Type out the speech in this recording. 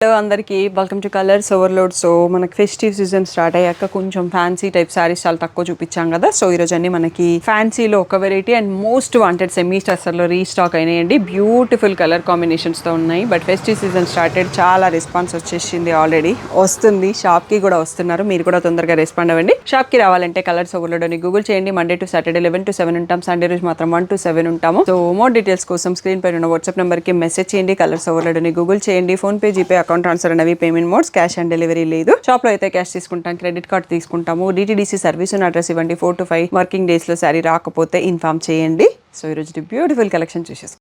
Hello అందరికీ welcome to colours overload. So మనకి festive season start అయ్యాక కొంచెం ఫ్యాన్సీ టైప్ శారీస్ చాలా తక్కువ చూపించాం కదా. సో ఈరోజు అన్ని మనకి ఫ్యాన్సీలో ఒక variety and most wanted semi స్టర్స్లో రీస్టాక్ అయినాయండి. బ్యూటిఫుల్ కలర్ కాంబినేషన్స్తో ఉన్నాయి. బట్ ఫెస్టివ్ సీజన్ స్టార్టెడ్, చాలా రెస్పాన్స్ వచ్చేసింది, ఆల్రెడీ వస్తుంది, షాప్కి కూడా వస్తున్నారు. మీరు కూడా తొందరగా రెస్పాండ్ అవ్వండి. షాప్కి రావాలంటే కలర్స్ ఓవర్లోడ్ అని గూగుల్ చేయండి. మండే టు సాటర్డే 11 to 7 ఉంటాం, సండే రోజు మాత్రం 1 to 7 ఉంటాము. సో మోర్ డీటెయిల్స్ కోసం స్క్రీన్ పైన ఉన్న వాట్సాప్ నెంబర్కి మెసేజ్ చేయండి. కలర్స్ ఓవర్లోడ్ అని గూగుల్ చేయండి. PhonePe, GPay, account transfer అనేవి payment modes. Cash on delivery లేదు. షాప్ లో అయితే క్యాష్ తీసుకుంటాం, క్రెడిట్ కార్డ్ తీసుకుంటాము. డిటిడిసి సర్వీస్ అడ్రస్ ఇవ్వండి. 4 to 5 వర్కింగ్ డేస్ లో శారీ రాకపోతే ఇన్ఫార్మ్ చేయండి. సో ఈరోజు బ్యూటిఫుల్ కలెక్షన్ చూసేస్తాం.